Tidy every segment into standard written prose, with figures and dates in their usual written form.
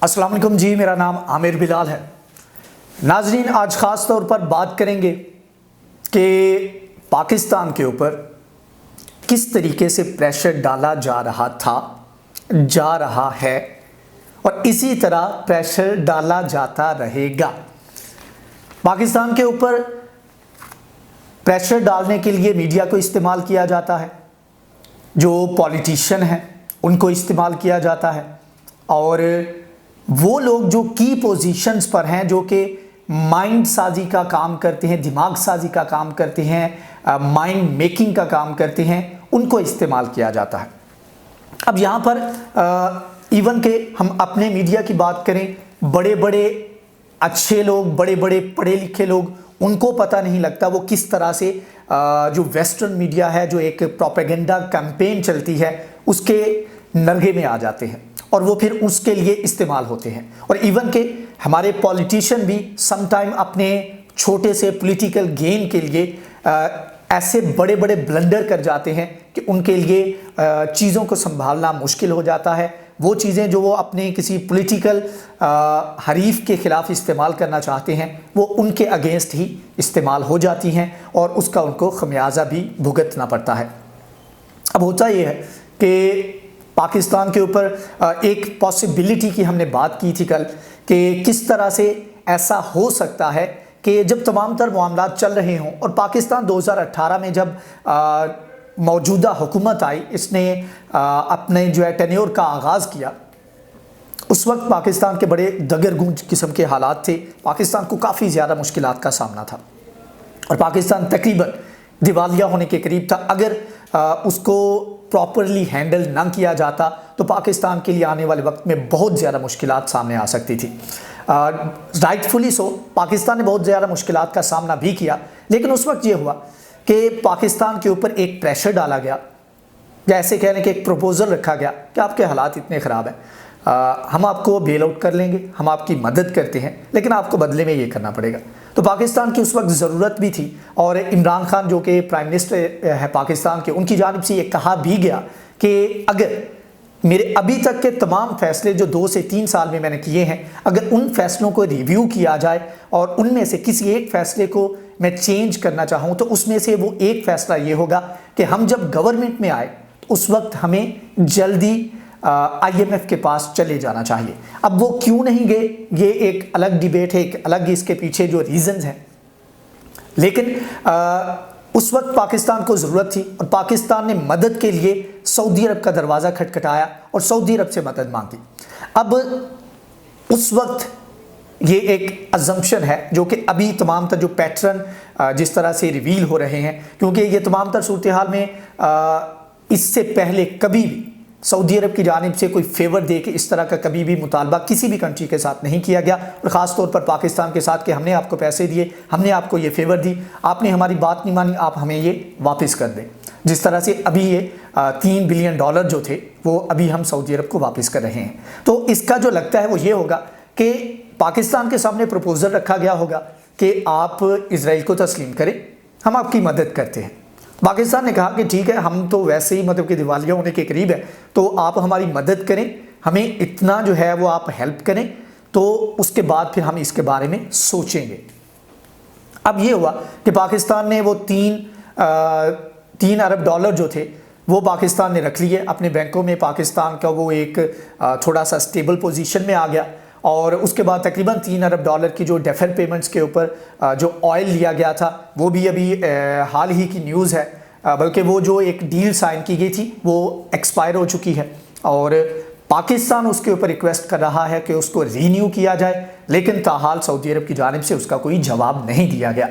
अस्सलाम वालेकुम जी, मेरा नाम आमिर बिलाल है। नाजरीन, आज ख़ास तौर पर बात करेंगे कि पाकिस्तान के ऊपर किस तरीके से प्रेशर डाला जा रहा था, जा रहा है और इसी तरह प्रेशर डाला जाता रहेगा। पाकिस्तान के ऊपर प्रेशर डालने के लिए मीडिया को इस्तेमाल किया जाता है, जो पॉलिटिशियन हैं उनको इस्तेमाल किया जाता है, और वो लोग जो की पोजीशंस पर हैं, जो कि माइंड साजी का काम करते हैं, दिमाग साजी का काम करते हैं, माइंड मेकिंग का काम करते हैं, उनको इस्तेमाल किया जाता है। अब यहाँ पर इवन के हम अपने मीडिया की बात करें, बड़े बड़े अच्छे लोग, बड़े बड़े पढ़े लिखे लोग, उनको पता नहीं लगता वो किस तरह से जो वेस्टर्न मीडिया है, जो एक प्रोपेगेंडा कैंपेन चलती है, उसके नरगे में आ जाते हैं और वो फिर उसके लिए इस्तेमाल होते हैं। और इवन के हमारे पॉलिटिशियन भी समटाइम अपने छोटे से पॉलिटिकल गेन के लिए ऐसे बड़े बड़े ब्लंडर कर जाते हैं कि उनके लिए चीज़ों को संभालना मुश्किल हो जाता है। वो चीज़ें जो वो अपने किसी पॉलिटिकल हरीफ के ख़िलाफ़ इस्तेमाल करना चाहते हैं, वो उनके अगेंस्ट ही इस्तेमाल हो जाती हैं और उसका उनको खमियाजा भी भुगतना पड़ता है। अब होता ये है कि पाकिस्तान के ऊपर एक पॉसिबिलिटी की हमने बात की थी कल, कि किस तरह से ऐसा हो सकता है कि जब तमाम तर मामलात चल रहे हों और पाकिस्तान 2018 में जब मौजूदा हुकूमत आई, इसने अपने जो है टेन्योर का आगाज़ किया, उस वक्त पाकिस्तान के बड़े दगरगूंज किस्म के हालात थे। पाकिस्तान को काफ़ी ज़्यादा मुश्किलात का सामना था और पाकिस्तान तकरीबन दिवालिया होने के करीब था। अगर उसको प्रॉपरली हैंडल ना किया जाता तो पाकिस्तान के लिए आने वाले वक्त में बहुत ज़्यादा मुश्किलात सामने आ सकती थी। राइटफुली सो, पाकिस्तान ने बहुत ज़्यादा मुश्किलात का सामना भी किया, लेकिन उस वक्त ये हुआ कि पाकिस्तान के ऊपर एक प्रेशर डाला गया, या ऐसे कह लें कि एक प्रपोज़ल रखा गया कि आपके हालात इतने ख़राब हैं, हम आपको बेल आउट कर लेंगे, हम आपकी मदद करते हैं, लेकिन आपको बदले में ये करना पड़ेगा। तो पाकिस्तान की उस वक्त ज़रूरत भी थी और इमरान खान जो कि प्राइम मिनिस्टर है पाकिस्तान के, उनकी जानिब से ये कहा भी गया कि अगर मेरे अभी तक के तमाम फ़ैसले जो 2 से 3 साल में मैंने किए हैं, अगर उन फ़ैसलों को रिव्यू किया जाए और उनमें से किसी एक फ़ैसले को मैं चेंज करना चाहूँ, तो उसमें से वो एक फ़ैसला ये होगा कि हम जब गवर्नमेंट में आए तो उस वक्त हमें जल्दी IMF के पास चले जाना चाहिए। अब वो क्यों नहीं गए, ये एक अलग डिबेट है, एक अलग इसके पीछे जो रीज़न्स हैं, लेकिन उस वक्त पाकिस्तान को ज़रूरत थी और पाकिस्तान ने मदद के लिए सऊदी अरब का दरवाज़ा खटखटाया और सऊदी अरब से मदद मांगी। अब उस वक्त ये एक अजम्पशन है जो कि अभी तमाम तर जो पैटर्न जिस तरह से रिवील हो रहे हैं, क्योंकि ये तमाम तर सूरत हाल में इससे पहले कभी भी सऊदी अरब की जानिब से कोई फेवर दे के इस तरह का कभी भी मुतालबा किसी भी कंट्री के साथ नहीं किया गया, और ख़ास तौर पर पाकिस्तान के साथ कि हमने आपको पैसे दिए, हमने आपको ये फेवर दी, आपने हमारी बात नहीं मानी, आप हमें ये वापस कर दें। जिस तरह से अभी ये $3 बिलियन जो थे वो अभी हम सऊदी अरब को वापस कर रहे हैं। तो इसका जो लगता है वो ये होगा कि पाकिस्तान के सामने प्रपोज़ल रखा गया होगा कि आप इजराइल को तस्लीम करें, हम आपकी मदद करते हैं। पाकिस्तान ने कहा कि ठीक है, हम तो वैसे ही मतलब कि दिवालिया होने के करीब है, तो आप हमारी मदद करें, हमें इतना जो है वो आप हेल्प करें, तो उसके बाद फिर हम इसके बारे में सोचेंगे। अब ये हुआ कि पाकिस्तान ने वो $3 अरब जो थे वो पाकिस्तान ने रख लिए अपने बैंकों में। पाकिस्तान का वो एक थोड़ा सा स्टेबल पोजीशन में आ गया और उसके बाद तकरीबन $3 अरब की जो डेफर पेमेंट्स के ऊपर जो ऑयल लिया गया था, वो भी अभी हाल ही की न्यूज़ है, बल्कि वो जो एक डील साइन की गई थी वो एक्सपायर हो चुकी है और पाकिस्तान उसके ऊपर रिक्वेस्ट कर रहा है कि उसको रीन्यू किया जाए, लेकिन ताहाल सऊदी अरब की जानिब से उसका कोई जवाब नहीं दिया गया।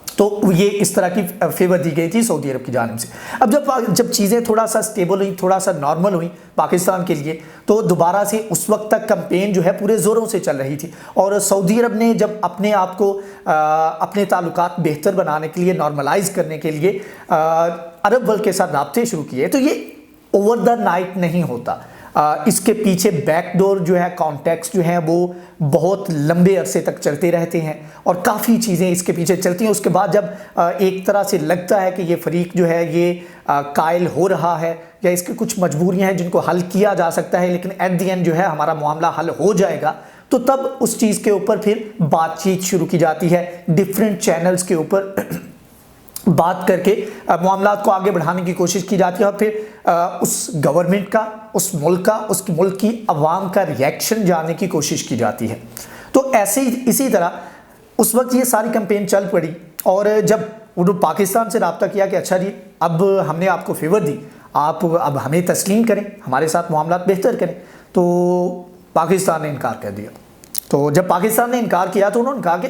तो ये इस तरह की फेवर दी गई थी सऊदी अरब की जानिब से। अब जब चीज़ें थोड़ा सा स्टेबल हुई, थोड़ा सा नॉर्मल हुई पाकिस्तान के लिए, तो दोबारा से उस वक्त तक कैंपेन जो है पूरे ज़ोरों से चल रही थी और सऊदी अरब ने जब अपने आप को अपने ताल्लुकात बेहतर बनाने के लिए, नॉर्मलाइज करने के लिए अरब वर्ल्ड के साथ राब्ते शुरू किए, तो ये ओवर द नाइट नहीं होता। اس کے پیچھے بیک ڈور جو ہے کانٹیکس جو ہیں وہ بہت لمبے عرصے تک چلتے رہتے ہیں اور کافی چیزیں اس کے پیچھے چلتی ہیں. اس کے بعد جب ایک طرح سے لگتا ہے کہ یہ فریق جو ہے یہ قائل ہو رہا ہے یا اس کی کچھ مجبوریاں ہیں جن کو حل کیا جا سکتا ہے لیکن ایٹ دی اینڈ جو ہے ہمارا معاملہ حل ہو جائے گا, تو تب اس چیز کے اوپر پھر بات چیت شروع کی جاتی ہے. ڈیفرنٹ چینلز کے اوپر بات کر کے معاملات کو آگے بڑھانے کی کوشش کی جاتی ہے اور پھر اس گورنمنٹ کا, اس ملک کا, اس کی ملک کی عوام کا ریئیکشن جاننے کی کوشش کی جاتی ہے. تو ایسے ہی اسی طرح اس وقت یہ ساری کمپین چل پڑی اور جب انہوں نے پاکستان سے رابطہ کیا کہ اچھا جی اب ہم نے آپ کو فیور دی, آپ اب ہمیں تسلیم کریں, ہمارے ساتھ معاملات بہتر کریں, تو پاکستان نے انکار کر دیا. تو جب پاکستان نے انکار کیا تو انہوں نے کہا کہ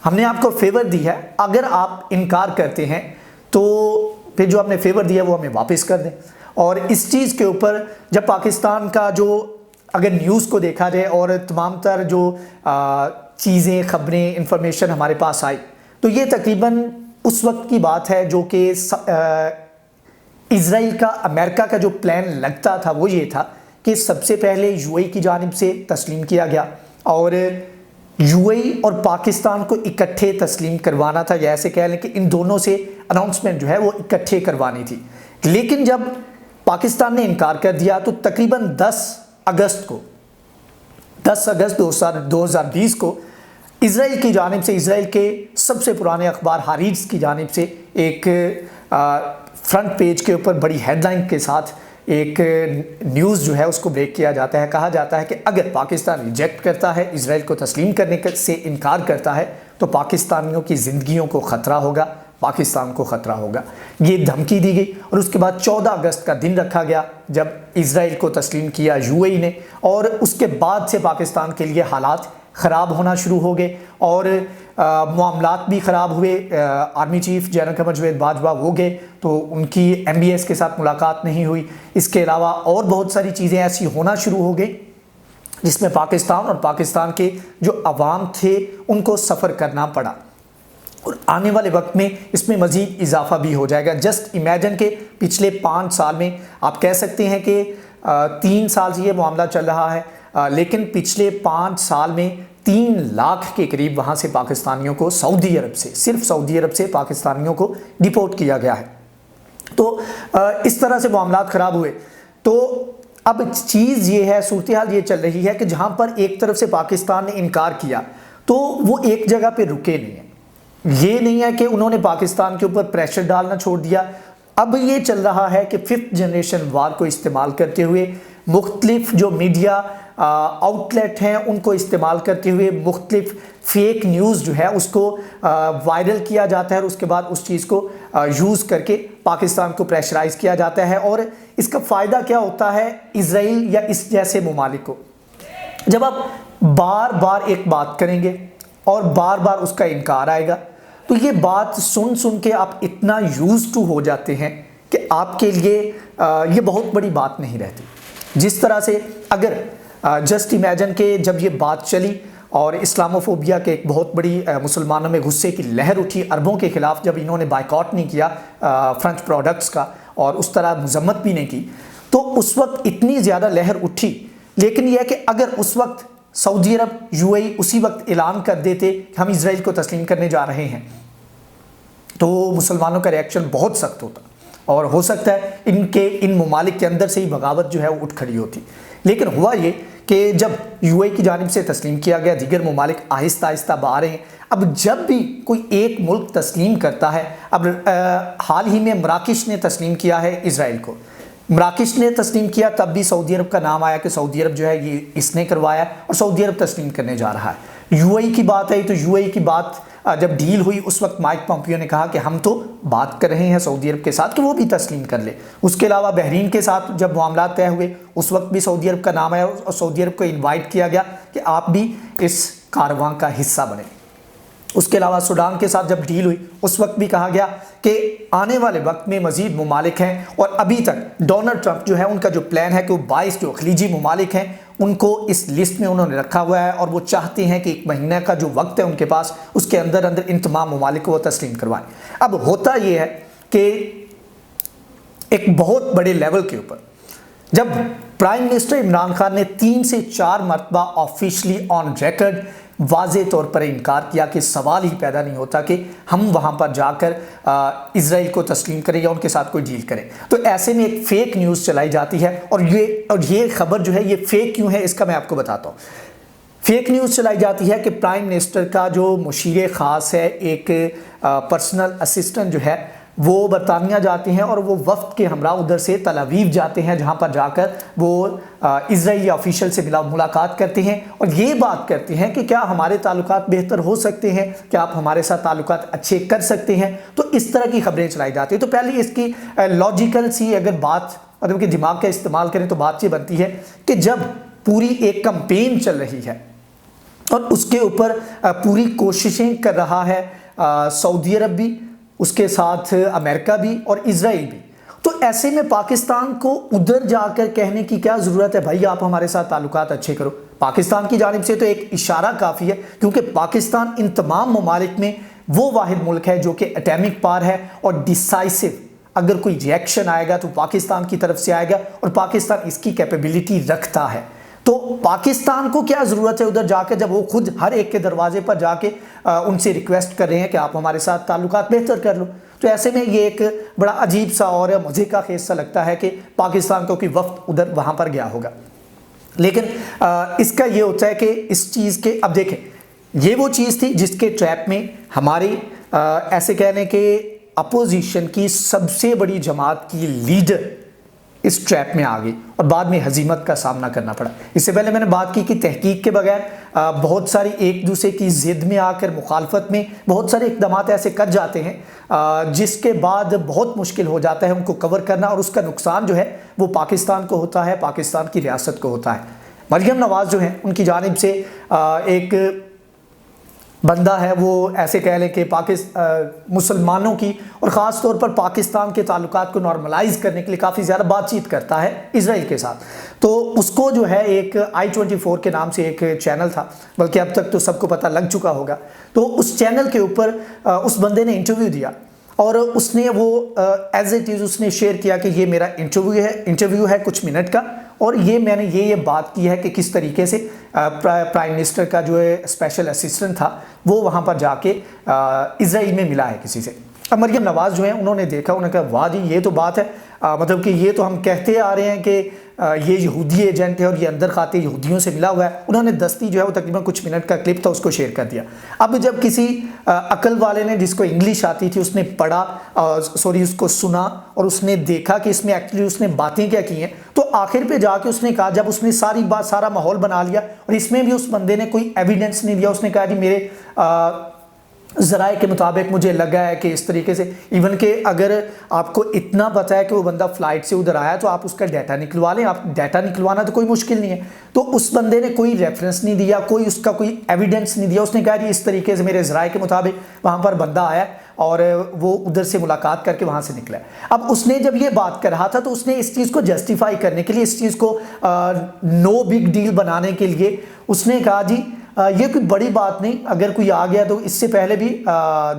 ہم نے آپ کو فیور دی ہے, اگر آپ انکار کرتے ہیں تو پھر جو ہم نے فیور دیا وہ ہمیں واپس کر دیں. اور اس چیز کے اوپر جب پاکستان کا جو اگر نیوز کو دیکھا جائے اور تمام تر جو چیزیں, خبریں, انفارمیشن ہمارے پاس آئی تو یہ تقریباً اس وقت کی بات ہے جو کہ اسرائیل کا, امریکہ کا جو پلان لگتا تھا وہ یہ تھا کہ سب سے پہلے یو اے ای کی جانب سے تسلیم کیا گیا اور یو اے ای اور پاکستان کو اکٹھے تسلیم کروانا تھا, یا ایسے کہہ لیں کہ ان دونوں سے اناؤنسمنٹ جو ہے وہ اکٹھے کروانی تھی. لیکن جب پاکستان نے انکار کر دیا تو تقریباً 10 اگست 2020 کو اسرائیل کی جانب سے, اسرائیل کے سب سے پرانے اخبار ہاریٹز کی جانب سے ایک فرنٹ پیج کے اوپر بڑی ہیڈ لائن کے ساتھ ایک نیوز جو ہے اس کو بریک کیا جاتا ہے. کہا جاتا ہے کہ اگر پاکستان ریجیکٹ کرتا ہے, اسرائیل کو تسلیم کرنے سے انکار کرتا ہے تو پاکستانیوں کی زندگیوں کو خطرہ ہوگا, پاکستان کو خطرہ ہوگا. یہ دھمکی دی گئی اور اس کے بعد 14 اگست کا دن رکھا گیا جب اسرائیل کو تسلیم کیا یو اے ای نے, اور اس کے بعد سے پاکستان کے لیے حالات خراب ہونا شروع ہو گئے اور معاملات بھی خراب ہوئے. Army chief general Qamar Javed Bajwa وہ گئے تو ان کی ایم بی ایس کے ساتھ ملاقات نہیں ہوئی. اس کے علاوہ اور بہت ساری چیزیں ایسی ہونا شروع ہو گئی جس میں پاکستان اور پاکستان کے جو عوام تھے ان کو سفر کرنا پڑا, اور آنے والے وقت میں اس میں مزید اضافہ بھی ہو جائے گا. جسٹ امیجن کہ پچھلے 5 سال میں آپ کہہ سکتے ہیں کہ 3 سال سے یہ معاملہ چل رہا ہے, لیکن پچھلے 5 سال میں 3 لاکھ کے قریب وہاں سے پاکستانیوں کو سعودی عرب سے, صرف سعودی عرب سے پاکستانیوں کو ڈیپورٹ کیا گیا ہے. تو اس طرح سے معاملات خراب ہوئے. تو اب چیز یہ ہے, صورتحال یہ چل رہی ہے کہ جہاں پر ایک طرف سے پاکستان نے انکار کیا تو وہ ایک جگہ پہ رکے نہیں ہیں. یہ نہیں ہے کہ انہوں نے پاکستان کے اوپر پریشر ڈالنا چھوڑ دیا. اب یہ چل رہا ہے کہ 5th جنریشن وار کو استعمال کرتے ہوئے مختلف جو میڈیا آؤٹ لیٹ ہیں ان کو استعمال کرتے ہوئے مختلف فیک نیوز جو ہے اس کو وائرل کیا جاتا ہے اور اس کے بعد اس چیز کو یوز کر کے پاکستان کو پریشرائز کیا جاتا ہے. اور اس کا فائدہ کیا ہوتا ہے اسرائیل یا اس جیسے ممالک کو, جب آپ بار بار ایک بات کریں گے اور بار بار اس کا انکار آئے گا تو یہ بات سن کے آپ اتنا یوز ٹو ہو جاتے ہیں کہ آپ کے لیے یہ بہت بڑی بات نہیں رہتی. جس طرح سے اگر جسٹ امیجن کہ جب یہ بات چلی اور اسلاموفوبیا کے ایک بہت بڑی مسلمانوں میں غصے کی لہر اٹھی عربوں کے خلاف, جب انہوں نے بائیکاٹ نہیں کیا فرنچ پروڈکٹس کا اور اس طرح مذمت بھی نہیں کی, تو اس وقت اتنی زیادہ لہر اٹھی. لیکن یہ ہے کہ اگر اس وقت سعودی عرب, یو اے ای اسی وقت اعلان کر دیتے کہ ہم اسرائیل کو تسلیم کرنے جا رہے ہیں تو مسلمانوں کا ریئیکشن بہت سخت ہوتا اور ہو سکتا ہے ان ممالک کے اندر سے ہی بغاوت جو ہے وہ اٹھ کھڑی ہوتی. لیکن ہوا یہ کہ جب یو اے ای کی جانب سے تسلیم کیا گیا, دیگر ممالک آہستہ آہستہ باہر ہیں. اب جب بھی کوئی ایک ملک تسلیم کرتا ہے, اب حال ہی میں مراکش نے تسلیم کیا ہے اسرائیل کو, مراکش نے تسلیم کیا تب بھی سعودی عرب کا نام آیا کہ سعودی عرب جو ہے یہ اس نے کروایا اور سعودی عرب تسلیم کرنے جا رہا ہے. یو اے ای کی بات آئی تو یو اے ای کی بات جب ڈیل ہوئی اس وقت مائک پومپیو نے کہا کہ ہم تو بات کر رہے ہیں سعودی عرب کے ساتھ کہ وہ بھی تسلیم کر لے. اس کے علاوہ بحرین کے ساتھ جب معاملات طے ہوئے اس وقت بھی سعودی عرب کا نام آیا اور سعودی عرب کو انوائٹ کیا گیا کہ آپ بھی اس کارواں کا حصہ بنیں. اس کے علاوہ سوڈان کے ساتھ جب ڈیل ہوئی اس وقت بھی کہا گیا کہ آنے والے وقت میں مزید ممالک ہیں, اور ابھی تک ڈونلڈ ٹرمپ جو ہے ان کا جو پلان ہے کہ وہ 22 جو خلیجی ممالک ہیں ان کو اس لسٹ میں انہوں نے رکھا ہوا ہے اور وہ چاہتے ہیں کہ 1 مہینہ کا جو وقت ہے ان کے پاس اس کے اندر ان تمام ممالک کو وہ تسلیم کروائیں. اب ہوتا یہ ہے کہ ایک بہت بڑے لیول کے اوپر جب प्राइम मिनिस्टर इमरान खान ने 3 से 4 मरतबा ऑफिशियली ऑन रिकॉर्ड वाज़ेह तौर पर इनकार किया कि सवाल ही पैदा नहीं होता कि हम वहाँ पर जाकर इजराइल को तस्लीम करें या उनके साथ कोई डील करें। तो ऐसे में एक फ़ेक न्यूज़ चलाई जाती है, और ये खबर जो है ये फ़ेक क्यों है इसका मैं आपको बताता हूँ। फेक न्यूज़ चलाई जाती है कि प्राइम मिनिस्टर का जो मुशीर ख़ास है, एक पर्सनल असिस्टेंट जो है, वो बरतानिया जाते हैं और वो वफ्द के हमरा उधर से तल अवीव जाते हैं, जहाँ पर जाकर वो इजराइली ऑफिशियल से मुलाकात करते हैं और ये बात करते हैं कि क्या हमारे ताल्लुकात बेहतर हो सकते हैं, क्या आप हमारे साथ ताल्लुकात अच्छे कर सकते हैं। तो इस तरह की खबरें चलाई जाती हैं। तो पहले इसकी लॉजिकल सी अगर बात मतलब कि दिमाग का इस्तेमाल करें तो बात ये बनती है कि जब पूरी एक कैंपेन चल रही है और उसके ऊपर पूरी कोशिशें कर रहा है सऊदी अरब भी, उसके साथ अमेरिका भी और इजराइल भी, तो ऐसे में पाकिस्तान को उधर जाकर कहने की क्या ज़रूरत है, भाई आप हमारे साथ ताल्लुकात अच्छे करो। पाकिस्तान की जानिब से तो एक इशारा काफ़ी है, क्योंकि पाकिस्तान इन तमाम ममालिक में वो वाहिद मुल्क है जो कि एटॉमिक पावर है और डिसाइसिव, अगर कोई रिएक्शन आएगा तो पाकिस्तान की तरफ से आएगा और पाकिस्तान इसकी कैपेबिलिटी रखता है। तो पाकिस्तान को क्या ज़रूरत है उधर जाकर, जब वो खुद हर एक के दरवाजे पर जाके उनसे रिक्वेस्ट कर रहे हैं कि आप हमारे साथ ताल्लुकात बेहतर कर लो। तो ऐसे में ये एक बड़ा अजीब सा और मज़े का खेस सा लगता है कि पाकिस्तान को कोई वक्त उधर वहाँ पर गया होगा। लेकिन इसका ये होता है कि इस चीज़ के, अब देखें ये वो चीज़ थी जिसके ट्रैप में हमारी ऐसे कहने के अपोजिशन की सबसे बड़ी जमात की लीडर इस ट्रैप में आ गई और बाद में हजीमत का सामना करना पड़ा। इससे पहले मैंने बात की कि तहकीक के बगैर बहुत सारी एक दूसरे की ज़िद में आकर मुखालफत में बहुत सारे इक़दाम ऐसे कर जाते हैं जिसके बाद बहुत मुश्किल हो जाता है उनको कवर करना, और उसका नुकसान जो है वो पाकिस्तान को होता है, पाकिस्तान की रियासत को होता है। मरियम नवाज़ जो हैं उनकी जानिब से एक बंदा है, वो ऐसे कह लें कि मुसलमानों की और ख़ास तौर पर पाकिस्तान के ताल्लुकात को नॉर्मलाइज़ करने के लिए काफ़ी ज़्यादा बातचीत करता है इजराइल के साथ। तो उसको जो है एक I24 के नाम से एक चैनल था, बल्कि अब तक तो सबको पता लग चुका होगा। तो उस चैनल के ऊपर उस बंदे ने इंटरव्यू दिया और उसने वो एज इट इज़ उसने शेयर किया कि ये मेरा इंटरव्यू है कुछ मिनट का, और ये मैंने ये बात की है कि किस तरीके से प्राइम मिनिस्टर का जो है स्पेशल असिस्टेंट था वो वहाँ पर जाके इजराइल में मिला है किसी से। अब मरियम नवाज़ जो है उन्होंने देखा, उन्होंने कहा वाह जी ये तो बात है, मतलब कि ये तो हम कहते आ रहे हैं कि ये यहूदी एजेंट है और ये अंदर खाते यहूदियों से मिला हुआ है। उन्होंने दस्ती जो है वो तकरीबन कुछ मिनट का क्लिप था उसको शेयर कर दिया। अब जब किसी अकल वाले ने जिसको इंग्लिश आती थी उसने पढ़ा उसको सुना और उसने देखा कि इसमें एक्चुअली उसने बातें क्या की हैं, तो आखिर पे जाके उसने कहा, जब उसने सारा माहौल बना लिया और इसमें भी उस बंदे ने कोई एविडेंस नहीं दिया, उसने कहा कि मेरे ज़राए के मुताबिक मुझे लगा है कि इस तरीके से, इवन कि अगर आपको इतना पता है कि वो बंदा फ़्लाइट से उधर आया तो आप उसका डाटा निकलवा लें, आप डाटा निकलवाना तो कोई मुश्किल नहीं है। तो उस बंदे ने कोई रेफरेंस नहीं दिया, कोई उसका कोई एविडेंस नहीं दिया, उसने कहा कि इस तरीके से मेरे ज़राए के मुताबिक वहाँ पर बंदा आया और वो उधर से मुलाकात करके वहाँ से निकला। अब उसने जब ये बात कर रहा था तो उसने इस चीज़ को जस्टिफाई करने के लिए, इस चीज़ को नो बिग डील बनाने के लिए उसने कहा जी ये कोई बड़ी बात नहीं, अगर कोई आ गया तो इससे पहले भी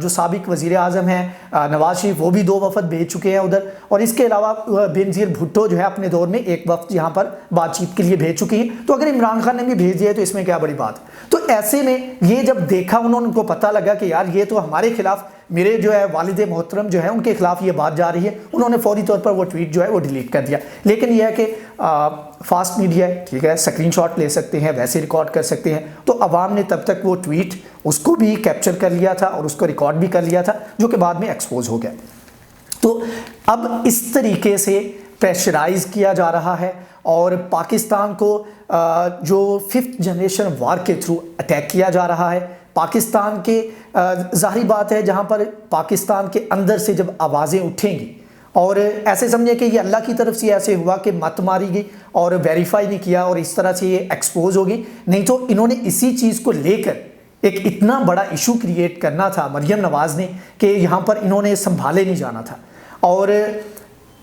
जो साबिक वज़ीर आज़म हैं नवाज शरीफ, वो भी 2 वफ़द भेज चुके हैं उधर, और इसके अलावा बेनज़ीर भुट्टो जो है अपने दौर में एक वफ़द यहाँ पर बातचीत के लिए भेज चुकी हैं। तो अगर इमरान खान ने भी भेज दिया तो इसमें क्या बड़ी बात है। तो ऐसे में ये जब देखा उनको पता लगा कि यार ये तो हमारे खिलाफ, मेरे जो है वालिद मोहतरम जो है उनके खिलाफ ये बात जा रही है, उन्होंने फौरी तौर पर वो ट्वीट जो है वो डिलीट कर दिया। लेकिन यह है कि फास्ट मीडिया है, ठीक है, स्क्रीनशॉट ले सकते हैं, वैसे रिकॉर्ड कर सकते हैं। तो अवाम ने तब तक वो ट्वीट उसको भी कैप्चर कर लिया था और उसको रिकॉर्ड भी कर लिया था, जो कि बाद में एक्सपोज हो गया। तो अब इस तरीके से प्रेशराइज किया जा रहा है और पाकिस्तान को जो 5th जनरेशन वार के थ्रू अटैक किया जा रहा है। पाकिस्तान के ज़ाहिर बात है जहाँ पर पाकिस्तान के अंदर से जब आवाज़ें उठेंगी, और ऐसे समझे कि ये अल्लाह की तरफ से ऐसे हुआ कि मत मारी गई और वेरीफाई नहीं किया और इस तरह से ये एक्सपोज हो गई, नहीं तो इन्होंने इसी चीज़ को लेकर एक इतना बड़ा इशू क्रिएट करना था मरियम नवाज़ ने कि यहाँ पर इन्होंने संभाले नहीं जाना था। और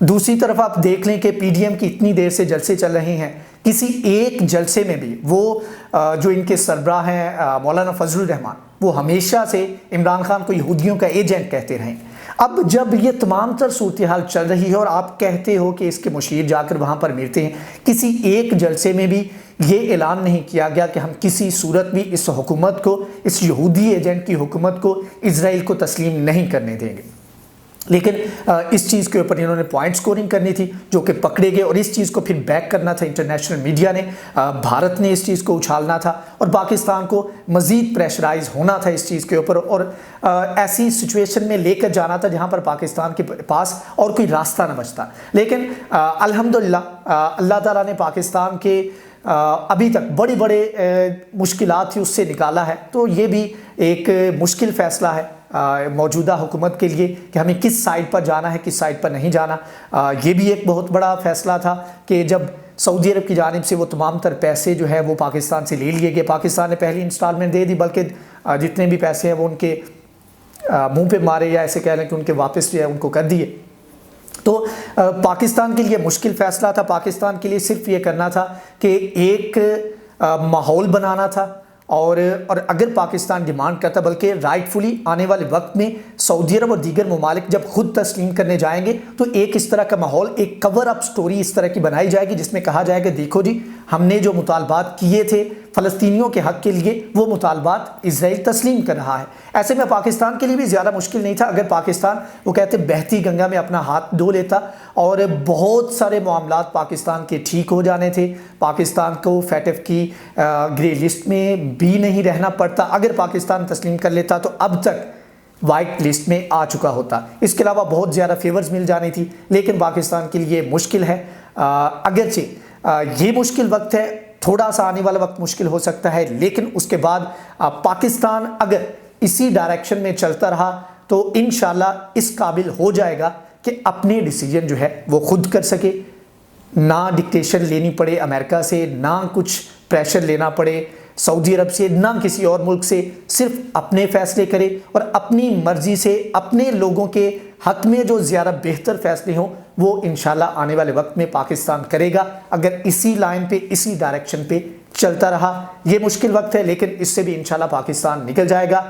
दूसरी तरफ आप देख लें कि PDM की इतनी देर से जलसे चल रहे हैं کسی ایک جلسے میں بھی وہ جو ان کے سربراہ ہیں مولانا فضل الرحمان، وہ ہمیشہ سے عمران خان کو یہودیوں کا ایجنٹ کہتے رہے۔ اب جب یہ تمام تر صورتحال چل رہی ہے اور آپ کہتے ہو کہ اس کے مشیر جا کر وہاں پر ملتے ہیں، کسی ایک جلسے میں بھی یہ اعلان نہیں کیا گیا کہ ہم کسی صورت بھی اس حکومت کو، اس یہودی ایجنٹ کی حکومت کو اسرائیل کو تسلیم نہیں کرنے دیں گے۔ لیکن اس چیز کے اوپر انہوں نے پوائنٹ سکورنگ کرنی تھی جو کہ پکڑے گئے، اور اس چیز کو پھر بیک کرنا تھا انٹرنیشنل میڈیا نے، بھارت نے اس چیز کو اچھالنا تھا اور پاکستان کو مزید پریشرائز ہونا تھا اس چیز کے اوپر، اور ایسی سچویشن میں لے کر جانا تھا جہاں پر پاکستان کے پاس اور کوئی راستہ نہ بچتا۔ لیکن الحمدللہ اللہ تعالیٰ نے پاکستان کے ابھی تک بڑی بڑے مشکلات تھی اس سے نکالا ہے، تو یہ بھی ایک مشکل فیصلہ ہے موجودہ حکومت کے لیے کہ ہمیں کس سائڈ پر جانا ہے، کس سائڈ پر نہیں جانا۔ یہ بھی ایک بہت بڑا فیصلہ تھا کہ جب سعودی عرب کی جانب سے وہ تمام تر پیسے جو ہے وہ پاکستان سے لے لیے گئے، پاکستان نے پہلی انسٹالمنٹ دے دی، بلکہ جتنے بھی پیسے ہیں وہ ان کے منہ پہ مارے، یا ایسے کہہ لیں کہ ان کے واپس جو ہے ان کو کر دیے۔ تو پاکستان کے لیے مشکل فیصلہ تھا، پاکستان کے لیے صرف یہ کرنا تھا کہ ایک ماحول بنانا تھا، اور اگر پاکستان ڈیمانڈ کرتا، بلکہ رائٹ فلی آنے والے وقت میں سعودی عرب اور دیگر ممالک جب خود تسلیم کرنے جائیں گے تو ایک اس طرح کا ماحول، ایک کور اپ سٹوری اس طرح کی بنائی جائے گی جس میں کہا جائے گا دیکھو جی ہم نے جو مطالبات کیے تھے فلسطینیوں کے حق کے لیے وہ مطالبات اسرائیل تسلیم کر رہا ہے۔ ایسے میں پاکستان کے لیے بھی زیادہ مشکل نہیں تھا اگر پاکستان وہ کہتے بہتی گنگا میں اپنا ہاتھ دھو لیتا، اور بہت سارے معاملات پاکستان کے ٹھیک ہو جانے تھے، پاکستان کو فیٹف کی گرے لسٹ میں بھی نہیں رہنا پڑتا۔ اگر پاکستان تسلیم کر لیتا تو اب تک وائٹ لسٹ میں آ چکا ہوتا، اس کے علاوہ بہت زیادہ فیورز مل جانی تھی، لیکن پاکستان کے لیے مشکل ہے۔ اگرچہ یہ مشکل وقت ہے، تھوڑا سا آنے والا وقت مشکل ہو سکتا ہے، لیکن اس کے بعد پاکستان اگر اسی ڈائریکشن میں چلتا رہا تو انشاءاللہ اس قابل ہو جائے گا کہ اپنے ڈیسیجن جو ہے وہ خود کر سکے، نہ ڈکٹیشن لینی پڑے امریکہ سے، نہ کچھ پریشر لینا پڑے سعودی عرب سے، نہ کسی اور ملک سے، صرف اپنے فیصلے کرے اور اپنی مرضی سے اپنے لوگوں کے حق میں جو زیادہ بہتر فیصلے ہوں وہ انشاءاللہ آنے والے وقت میں پاکستان کرے گا، اگر اسی لائن پہ اسی ڈائریکشن پہ چلتا رہا۔ یہ مشکل وقت ہے لیکن اس سے بھی انشاءاللہ پاکستان نکل جائے گا،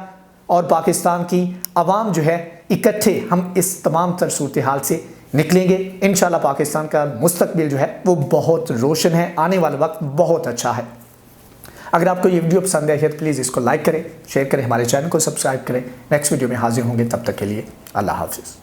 اور پاکستان کی عوام جو ہے اکٹھے ہم اس تمام تر صورتحال سے نکلیں گے۔ انشاءاللہ پاکستان کا مستقبل جو ہے وہ بہت روشن ہے، آنے والا وقت بہت اچھا ہے۔ اگر آپ کو یہ ویڈیو پسند ہے تو پلیز اس کو لائک کریں، شیئر کریں، ہمارے چینل کو سبسکرائب کریں۔ نیکسٹ ویڈیو میں حاضر ہوں گے، تب تک کے لیے اللہ حافظ۔